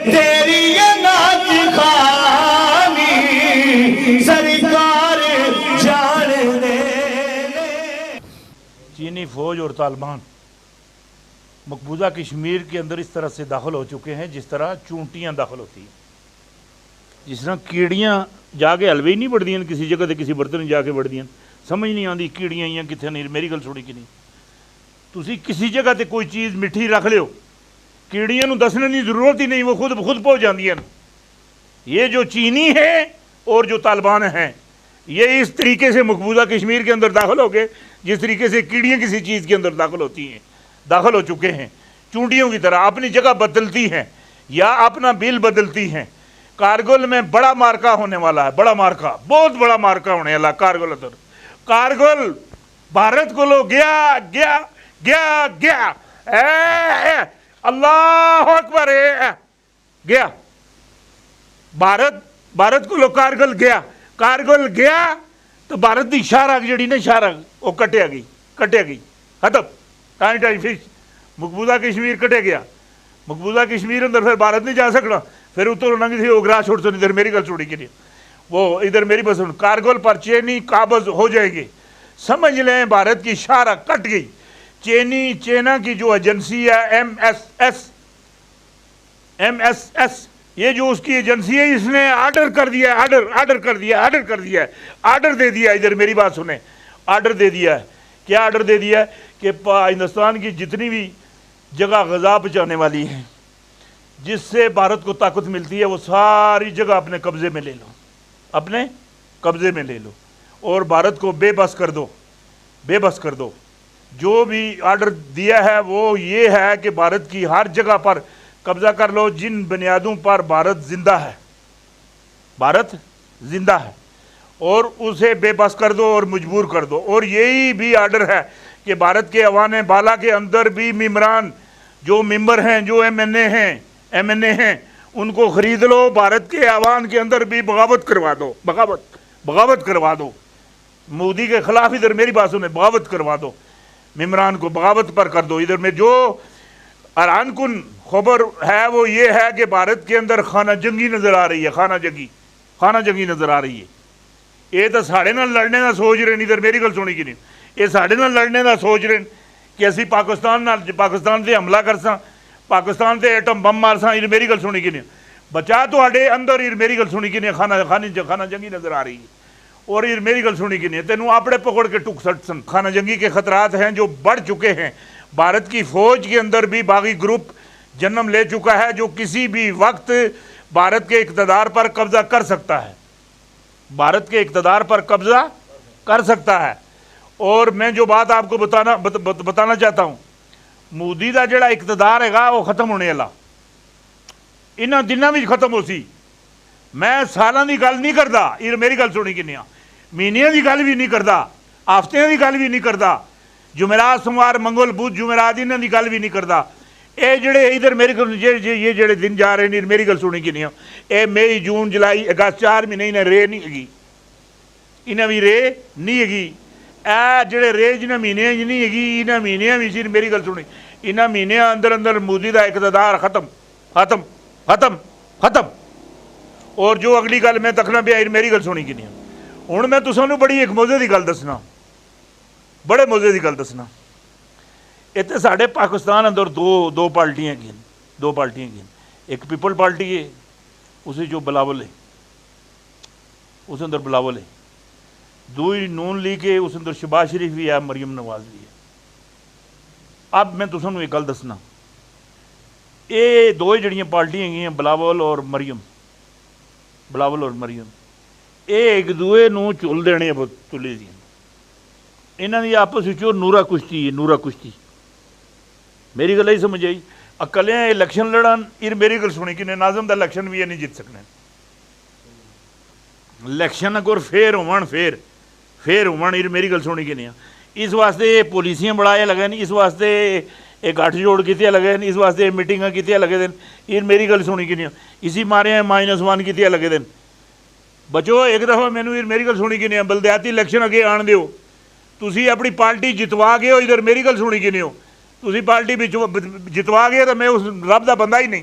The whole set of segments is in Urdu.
تیری یہ نعت خوانی سرکار جان دے۔ چینی فوج اور طالبان مقبوضہ کشمیر کے اندر اس طرح سے داخل ہو چکے ہیں جس طرح چونٹیاں داخل ہوتی ہیں، جس طرح کیڑیاں جا کے حلوے ہی نہیں بڑھ دیاں کسی جگہ تے کسی برتن جا کے بڑھ دیاں، سمجھ نہیں آتی کیڑیاں ہی کتنے نہیں۔ میری گل سنی کہ نہیں، تسی کسی جگہ تے کوئی چیز مٹھی رکھ لیو، کیڑیاں نو دسنے کی ضرورت ہی نہیں، وہ خود پہنچ جاندیاں۔ یہ جو چینی ہیں اور جو طالبان ہیں، یہ اس طریقے سے مقبوضہ کشمیر کے اندر داخل ہو گئے جس طریقے سے کیڑیاں کسی چیز کے اندر داخل ہوتی ہیں، داخل ہو چکے ہیں، چونٹیوں کی طرح اپنی جگہ بدلتی ہیں یا اپنا بل بدلتی ہیں۔ کارگل میں بڑا مارکا ہونے والا ہے، بڑا مارکا، بہت بڑا مارکا ہونے والا کارگل اندر۔ کارگل بھارت کو لو گیا گیا گیا گیا، اللہ اکبر، گیا بھارت کو لو کارگل گیا، کارگل گیا تو بھارت دی شاہراہ جڑی نا شاہراہ وہ کٹیا گئی ختم، ٹائم فش، مقبوضہ کشمیر کٹے گیا۔ مقبوضہ کشمیر اندر پھر بھارت نہیں جا سکنا، پھر اتر ننگی تھی وہ گراہ چھوڑ سن۔ ادھر میری گل چھوڑی کے لیے وہ ادھر میری بس سن، کارگل پر چینی قابض ہو جائیں گے، سمجھ لیں بھارت کی شاہراہ کٹ گئی۔ چینا کی جو ایجنسی ہے ایم ایس ایس، یہ جو اس کی ایجنسی ہے، اس نے آرڈر کر دیا ہے، آرڈر دے دیا ہے، ادھر میری بات سنیں، آرڈر دے دیا ہے۔ کیا آرڈر دے دیا ہے؟ کہ ہندوستان کی جتنی بھی جگہ غذا پہنچانے والی ہیں جس سے بھارت کو طاقت ملتی ہے، وہ ساری جگہ اپنے قبضے میں لے لو، اپنے قبضے میں لے لو، اور بھارت کو بے بس کر دو۔ جو بھی آرڈر دیا ہے وہ یہ ہے کہ بھارت کی ہر جگہ پر قبضہ کر لو جن بنیادوں پر بھارت زندہ ہے، اور اسے بے بس کر دو اور مجبور کر دو۔ اور یہی بھی آرڈر ہے کہ بھارت کے ایوان بالا کے اندر بھی ممبران جو ممبر ہیں، جو ایم این اے ہیں، ان کو خرید لو، بھارت کے ایوان کے اندر بھی بغاوت کروا دو، مودی کے خلاف ادھر میری بات سنیں، بغاوت کروا دو، ممبران کو بغاوت پر کر دو۔ ادھر میں جو حیران کن خبر ہے وہ یہ ہے کہ بھارت کے اندر خانہ جنگی نظر آ رہی ہے، خانہ جنگی نظر آ رہی ہے۔ یہ تو ساڑھے نال لڑنے کا سوچ رہے ہیں، ادھر میری گل سنی کہ نہیں، یہ ساڑھے نال لڑنے کا سوچ رہے ہیں کہ اسی پاکستان سے حملہ کرساں، پاکستان سے ایٹم بم مارساں۔ ادھر میری گل سنی کہ نہیں، بچا تو آڈے اندر، ادھر میری گل سنی کہ نہیں، خانہ جنگی نظر آ رہی ہے۔ اور ادھر میری گل سنی کہ نہیں، تینوں اپنے پکڑ کے ٹک سٹ سن۔ خانہ جنگی کے خطرات ہیں جو بڑھ چکے ہیں۔ بھارت کی فوج کے اندر بھی باغی گروپ جنم لے چکا ہے جو کسی بھی وقت بھارت کے اقتدار پر قبضہ کر سکتا ہے، ہے۔ اور میں جو بات آپ کو بتانا چاہتا ہوں، مودی دا جڑا اقتدار ہے گا وہ ختم ہونے والا، انہاں دنوں بھی ختم ہو سی۔ میں سالاں دی گل نہیں کردا، یہ میری گل سنی کہ نہیں، مہینیاں دی گل بھی نہیں کردا، ہفتیاں دی گل بھی نہیں کردا، جمعرات سوموار منگل بدھ جمعرات انہاں دی گل بھی نہیں کردا۔ اے جڑے ادھر میری گل یہ جڑے دن جا رہے ہیں، میری گل سنی کہ نہیں، اے مئی جون جولائی اگست 4 مہینے انہیں رے نہیں ہگی، انہیں بھی رے نہیں ہگی۔ اے جڑے رے جنہیں مہینے نہیں ہگی، انہیں مہینے بھی سی، میری گل سنی، انہیں مہینے اندر مودی دا اقتدار ختم۔ اور جو اگلی گل میں تکنا پیا، میری گل سنی کہ نہیں، ہوں میں تسانوں بڑی ایک موضوع کی گل دسنا، بڑے موضوع کی گل دسنا۔ اتنے ساڑھے پاکستان اندر دو پارٹیاں گئیں، ایک پیپل پارٹی ہے، اسے جو بلاول ہے، اس اندر بلاول ہے، دوئی نون لیگ ہے، اس اندر شہباز شریف بھی ہے، مریم نواز بھی ہے۔ اب میں تسانوں ایک گل دسنا، یہ دو جڑیاں پارٹیاں گئی ہیں، بلاول اور مریم، یہ ایک دوے نو چل دینے تلے دیا، انہوں نے آپس نورا کشتی، میری گل ہی سمجھ آئی۔ اکلے الیکشن لڑن، یہ میری گل سنی کہ ناظم دا الیکشن بھی نہیں جیت سکنے، الیکشن اگر فیر ہون، یہ میری گل سنی کہ نہیں، اس واسطے پولیسیاں بڑھایا لگے، اس واسطے ایک گٹھ جوڑ کیتے لگے، اس واسطے میٹنگاں کیتے لگے دن، یہ میری گل سنی کہ نہیں، اسی مارے -1 کیتے لگے دن۔ بچو ایک دفعہ مینوں میری گل سنی کہ نہیں، بلدیاتی الیکشن اگے آن دیو، تسی اپنی پارٹی جتوا گئے ہو، ادھر میری گل سنی کہ نہیں، تسی پارٹی جتوا گئے تو میں اس رب دا بندہ ہی نہیں،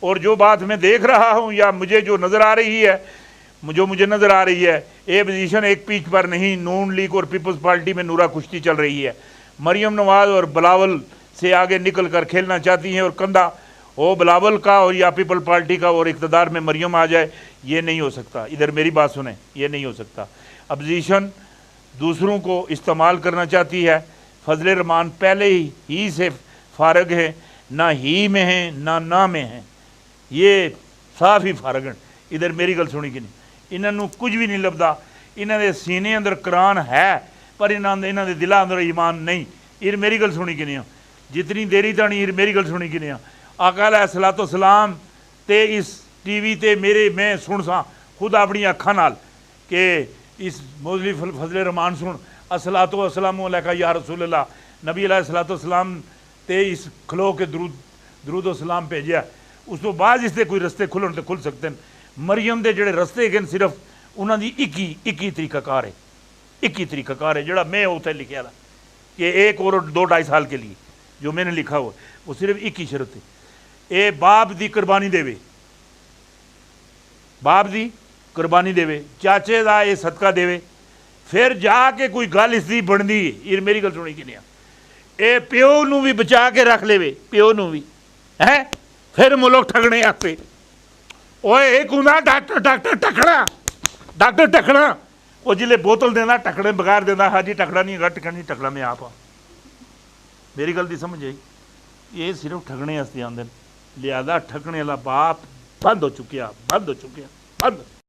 اور جو بات میں دیکھ رہا ہوں یا مجھے جو نظر آ رہی ہے، جو مجھے نظر آ رہی ہے، اے پوزیشن ایک پیچ پر نہیں، نون لیگ اور پیپلز پارٹی میں نورا کشتی چل رہی ہے۔ مریم نواز اور بلاول سے آگے نکل کر کھیلنا چاہتی ہیں، اور کندھا ہو بلاول کا اور یا پیپل پارٹی کا اور اقتدار میں مریم آ جائے، یہ نہیں ہو سکتا۔ ادھر میری بات سنیں، یہ نہیں ہو سکتا۔ اپوزیشن دوسروں کو استعمال کرنا چاہتی ہے۔ فضل الرحمان پہلے ہی سے فارغ ہیں، نہ ہی میں ہیں نہ میں ہیں، یہ صاف ہی فارغ ہیں۔ ادھر میری گل سنی کہ نہیں، انہوں کچھ بھی نہیں لبدا، انہوں نے سینے اندر قرآن ہے پر انہوں نے دلہ اندر ایمان نہیں۔ ادھر میری گل سنی کہ نہیں، جتنی دیری تانی ادھر میری گل سنی کہ نہیں، آقا علیہ الصلوۃ والسلام تے اس ٹی وی تے میں سن سا خود اپنی اکھاں نال کہ اس موزلی فضل الرحمان سن الصلوۃ والسلام علیکہ یا رسول اللہ، نبی علیہ الصلوۃ والسلام تے اس کھلو کے درود و سلام بھیجیا، اس تو بعد اس دے کوئی رستے کھلن تے کھل سکتے ہیں۔ مریم دے جڑے رستے گئے صرف انہوں دی اکی طریقہ کار ہے، اکی طریقہ کار ہے جڑا میں اتنے لکھیا تھا کہ 1 اور 2-2.5 سال کے لیے جو میں نے لکھا ہوا، وہ صرف ایک ہی شرط ہے، اے باپ دی قربانی دے، باپ دی قربانی دے، چاچے دا اے صدقہ دے، پھر جا کے کوئی گل اس دی بندی ہے۔ میری گل سنی کہ نہیں، اے پیو نو بھی بچا کے رکھ لے، پیو نو بھی ہے، پھر ملک ٹھگنے آتے۔ اوے ایک ہوں ڈاکٹر ٹکڑا، وہ جلے بوتل دینا ٹکڑے بغیر دینا، ہاں جی ٹکڑا نہیں گا، ٹکڑا نہیں، ٹکڑا میں آپ میری گل دی سمجھ آئی؟ یہ صرف ٹھگنے آتے آدھے، لہذا ٹھگنے والا باپ بند ہو چکیا، بند ہو چکیا، بند۔